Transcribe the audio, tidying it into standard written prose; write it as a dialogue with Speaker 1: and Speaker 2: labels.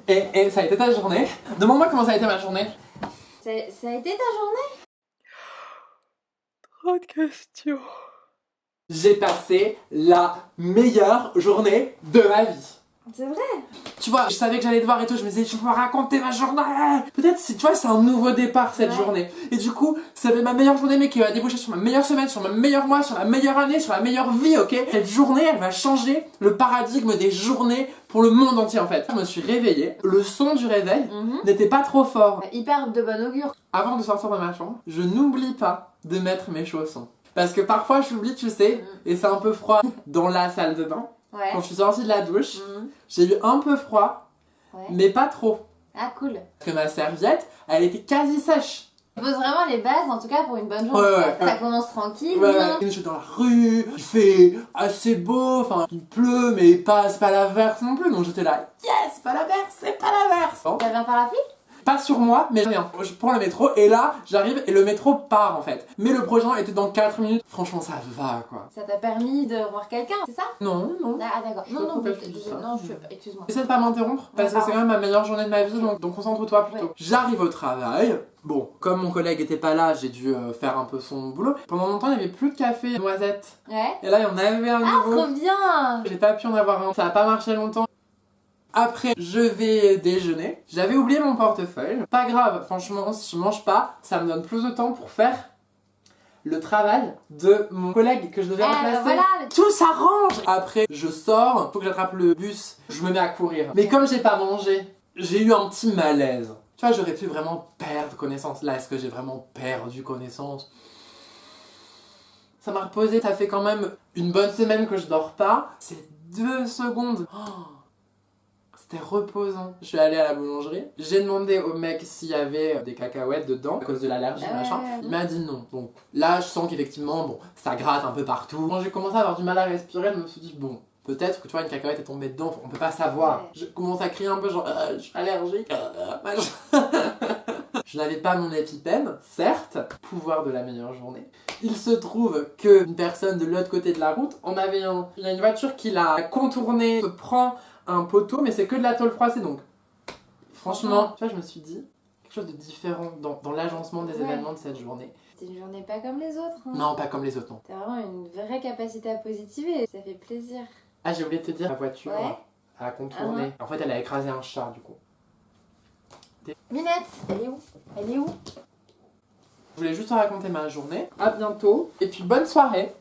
Speaker 1: Et ça a été ta journée? Demande-moi comment ça a été ma journée.
Speaker 2: Ça a été ta journée?
Speaker 1: Trop de questions. J'ai passé la meilleure journée de ma vie.
Speaker 2: C'est vrai?
Speaker 1: Tu vois, je savais que j'allais te voir et tout, je me disais, je vais raconter ma journée. Peut-être, tu vois, c'est un nouveau départ cette journée. Et du coup, ça va être ma meilleure journée, mais qui va déboucher sur ma meilleure semaine, sur ma meilleur mois, sur la meilleure année, sur la meilleure vie, ok? Cette journée, elle va changer le paradigme des journées pour le monde entier, en fait. Je me suis réveillée, le son du réveil n'était pas trop fort.
Speaker 2: Hyper de bon augure.
Speaker 1: Avant de sortir de ma chambre, je n'oublie pas de mettre mes chaussons. Parce que parfois, j'oublie, tu sais, et c'est un peu froid dans la salle de bain.
Speaker 2: Ouais.
Speaker 1: Quand je suis sortie de la douche, j'ai eu un peu froid, mais pas trop.
Speaker 2: Ah cool.
Speaker 1: Parce que ma serviette, elle était quasi sèche.
Speaker 2: Tu poses vraiment les bases en tout cas pour une bonne journée.
Speaker 1: Ouais.
Speaker 2: Ça commence tranquille.
Speaker 1: Je suis dans la rue, il fait assez beau, enfin il pleut mais c'est pas l'averse non plus, donc j'étais là, yes, c'est pas l'averse, c'est pas l'averse.
Speaker 2: T'avais un parapluie?
Speaker 1: Pas sur moi, mais rien. Je prends le métro et là, j'arrive et le métro part en fait. Mais le prochain était dans 4 minutes. Franchement, ça va quoi.
Speaker 2: Ça t'a permis de voir quelqu'un, c'est ça?
Speaker 1: Non.
Speaker 2: Ah d'accord. Non, excuse-moi.
Speaker 1: Essaie de pas m'interrompre parce que c'est quand même ma meilleure journée de ma vie, donc concentre-toi plutôt. J'arrive au travail. Bon, comme mon collègue était pas là, j'ai dû faire un peu son boulot. Pendant longtemps, il n'y avait plus de café noisette.
Speaker 2: Ouais.
Speaker 1: Et là, il y en avait un nouveau.
Speaker 2: Ah, trop bien!
Speaker 1: J'ai pas pu en avoir un. Ça a pas marché longtemps. Après, je vais déjeuner. J'avais oublié mon portefeuille. Pas grave, franchement, si je mange pas, ça me donne plus de temps pour faire le travail de mon collègue que je devais remplacer.
Speaker 2: Voilà.
Speaker 1: Tout s'arrange. Après, je sors, faut que j'attrape le bus, je me mets à courir. Mais comme j'ai pas mangé, j'ai eu un petit malaise. Tu vois, j'aurais pu vraiment perdre connaissance. Là, est-ce que j'ai vraiment perdu connaissance? Ça m'a reposé, ça fait quand même une bonne semaine que je dors pas. C'est 2 secondes. C'était reposant. Je suis allée à la boulangerie. J'ai demandé au mec s'il y avait des cacahuètes dedans à cause de l'allergie, machin. Il m'a dit non. Donc là, je sens qu'effectivement, bon, ça gratte un peu partout. Quand j'ai commencé à avoir du mal à respirer, je me suis dit, bon, peut-être que tu vois, une cacahuète est tombée dedans, on peut pas savoir. Je commence à crier un peu, genre, je suis allergique, machin. Je n'avais pas mon épipène, certes, pouvoir de la meilleure journée. Il se trouve qu'une personne de l'autre côté de la route en avait un. Il y a une voiture qui l'a contourné, se prend un poteau, mais c'est que de la tôle froissée, donc franchement, tu vois, je me suis dit quelque chose de différent dans l'agencement des événements de cette journée.
Speaker 2: C'est une journée pas comme les autres.
Speaker 1: Non, pas comme les autres, non.
Speaker 2: T'as vraiment une vraie capacité à positiver, ça fait plaisir.
Speaker 1: Ah, j'ai oublié de te dire, la voiture a contourné. En fait, elle a écrasé un chat, du coup.
Speaker 2: Minette, elle est où? Elle est où?
Speaker 1: Je voulais juste te raconter ma journée. À bientôt, et puis bonne soirée.